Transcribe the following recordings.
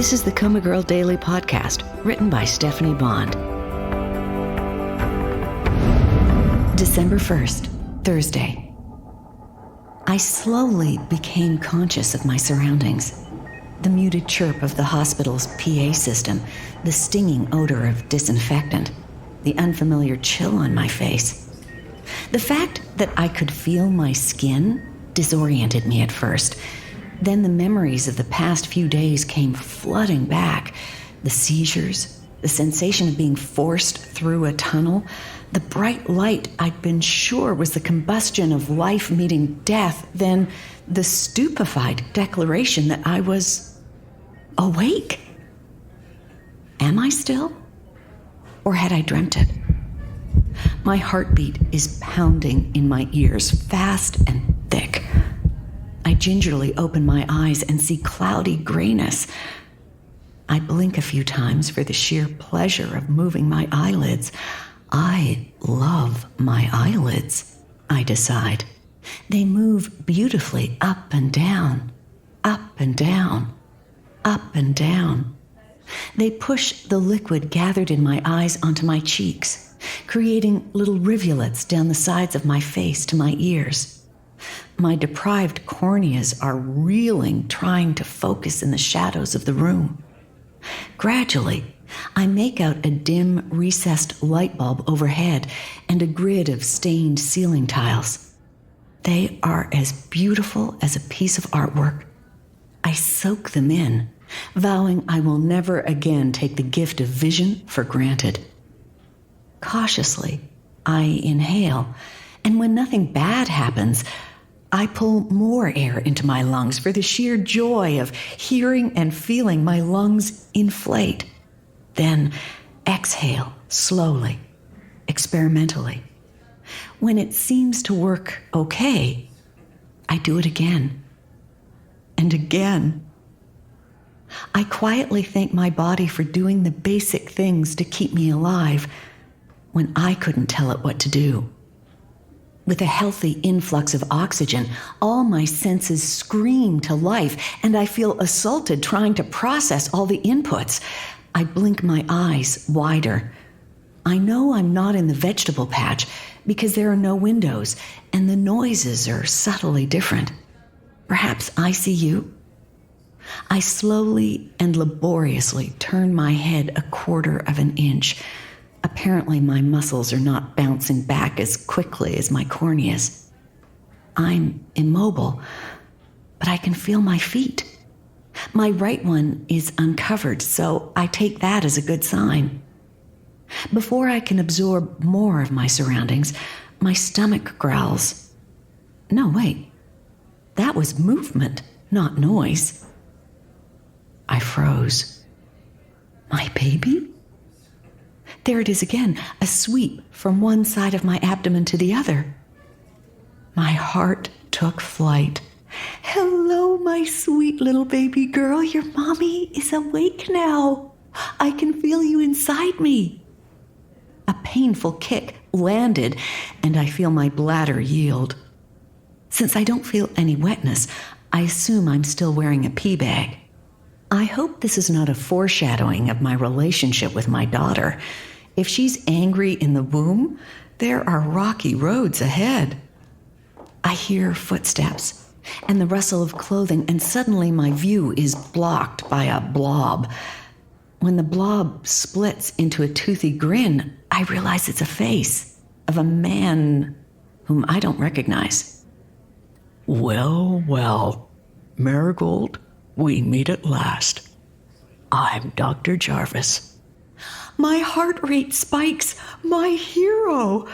This is the COMA Girl Daily Podcast, written by Stephanie Bond. December 1st, Thursday. I slowly became conscious of my surroundings. The muted chirp of the hospital's PA system, the stinging odor of disinfectant, the unfamiliar chill on my face. The fact that I could feel my skin disoriented me at first. Then the memories of the past few days came flooding back. The seizures, the sensation of being forced through a tunnel, the bright light I'd been sure was the combustion of life meeting death, then the stupefied declaration that I was awake. Am I still? Or had I dreamt it? My heartbeat is pounding in my ears, fast and thick. I gingerly open my eyes and see cloudy grayness. I blink a few times for the sheer pleasure of moving my eyelids. I love my eyelids, I decide. They move beautifully up and down, up and down, up and down. They push the liquid gathered in my eyes onto my cheeks, creating little rivulets down the sides of my face to my ears. My deprived corneas are reeling, trying to focus in the shadows of the room. Gradually, I make out a dim, recessed light bulb overhead and a grid of stained ceiling tiles. They are as beautiful as a piece of artwork. I soak them in, vowing I will never again take the gift of vision for granted. Cautiously, I inhale, and when nothing bad happens, I pull more air into my lungs for the sheer joy of hearing and feeling my lungs inflate. Then exhale slowly, experimentally. When it seems to work okay, I do it again and again. I quietly thank my body for doing the basic things to keep me alive when I couldn't tell it what to do. With a healthy influx of oxygen, all my senses scream to life, and I feel assaulted trying to process all the inputs. I blink my eyes wider. I know I'm not in the vegetable patch because there are no windows, and the noises are subtly different. Perhaps ICU? I slowly and laboriously turn my head a quarter of an inch. Apparently, my muscles are not bouncing back as quickly as my corneas. I'm immobile, but I can feel my feet. My right one is uncovered, so I take that as a good sign. Before I can absorb more of my surroundings, my stomach growls. No, wait. That was movement, not noise. I froze. My baby? There it is again, a sweep from one side of my abdomen to the other. My heart took flight. Hello, my sweet little baby girl. Your mommy is awake now. I can feel you inside me. A painful kick landed, and I feel my bladder yield. Since I don't feel any wetness, I assume I'm still wearing a pee bag. I hope this is not a foreshadowing of my relationship with my daughter. If she's angry in the womb, there are rocky roads ahead. I hear footsteps and the rustle of clothing, and suddenly my view is blocked by a blob. When the blob splits into a toothy grin, I realize it's a face of a man whom I don't recognize. Well, well, Marigold, we meet at last. I'm Dr. Jarvis. My heart rate spikes. My hero.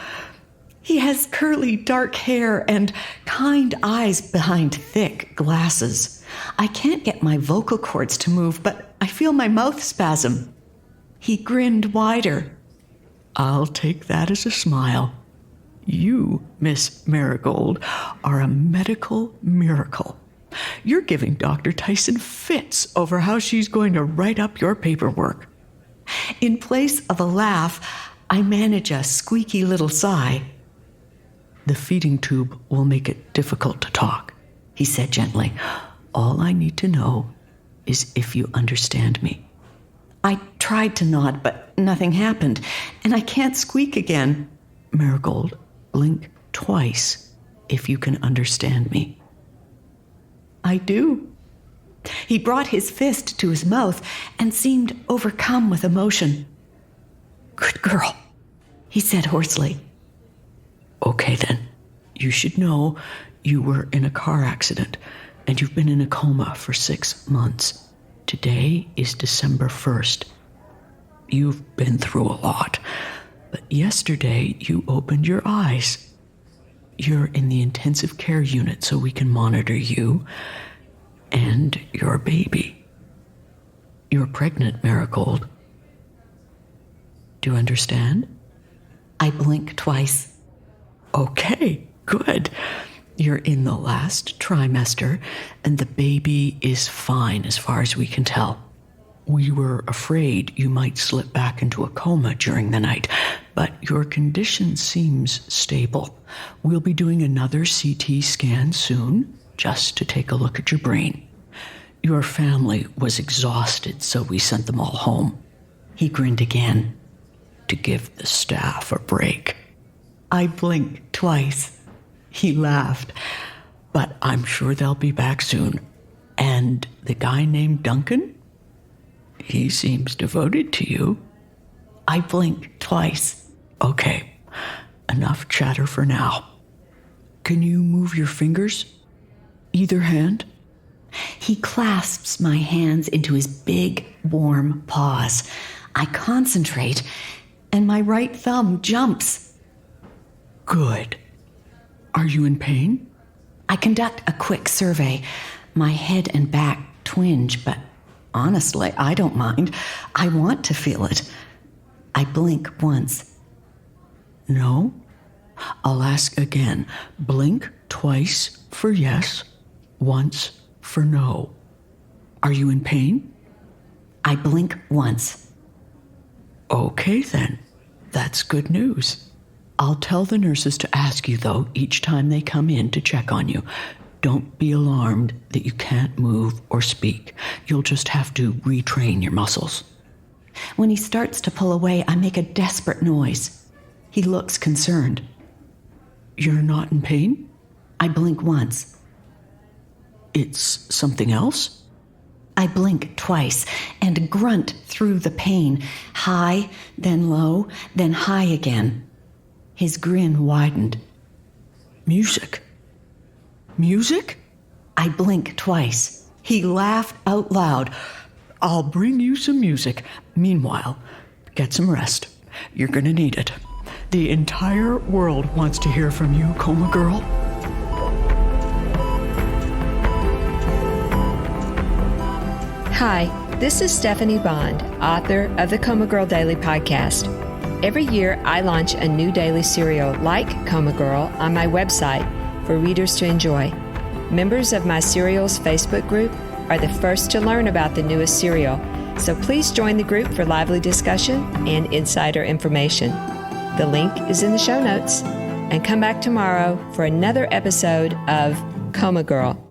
He has curly dark hair and kind eyes behind thick glasses. I can't get my vocal cords to move, but I feel my mouth spasm. He grinned wider. I'll take that as a smile. You, Miss Marigold, are a medical miracle. You're giving Dr. Tyson fits over how she's going to write up your paperwork. In place of a laugh, I manage a squeaky little sigh. The feeding tube will make it difficult to talk, he said gently. All I need to know is if you understand me. I tried to nod, but nothing happened, and I can't squeak again. Marigold, blink twice if you can understand me. I do. He brought his fist to his mouth and seemed overcome with emotion. Good girl, he said hoarsely. Okay then, you should know you were in a car accident and you've been in a coma for 6 months. Today is December 1st. You've been through a lot, but yesterday you opened your eyes. You're in the intensive care unit so we can monitor you and your baby. You're pregnant, Marigold. Do you understand? I blink twice. Okay, good. You're in the last trimester, and the baby is fine as far as we can tell. We were afraid you might slip back into a coma during the night, but your condition seems stable. We'll be doing another CT scan soon, just to take a look at your brain. Your family was exhausted, so we sent them all home. He grinned again. To give the staff a break. I blinked twice. He laughed. But I'm sure they'll be back soon. And the guy named Duncan? He seems devoted to you. I blinked twice. Okay, enough chatter for now. Can you move your fingers? Either hand? He clasps my hands into his big, warm paws. I concentrate, and my right thumb jumps. Good. Are you in pain? I conduct a quick survey. My head and back twinge, but honestly, I don't mind. I want to feel it. I blink once. No? I'll ask again. Blink twice for yes, once for no. Are you in pain? I blink once. Okay, then. That's good news. I'll tell the nurses to ask you, though, each time they come in to check on you. Don't be alarmed that you can't move or speak. You'll just have to retrain your muscles. When he starts to pull away, I make a desperate noise. He looks concerned. You're not in pain? I blink once. It's something else? I blink twice and grunt through the pain, high, then low, then high again. His grin widened. Music. Music? I blink twice. He laughed out loud. I'll bring you some music. Meanwhile, get some rest. You're gonna need it. The entire world wants to hear from you, Coma Girl. Hi, this is Stephanie Bond, author of the Coma Girl Daily Podcast. Every year, I launch a new daily serial like Coma Girl on my website for readers to enjoy. Members of my serials Facebook group are the first to learn about the newest serial, so please join the group for lively discussion and insider information. The link is in the show notes. And come back tomorrow for another episode of Coma Girl.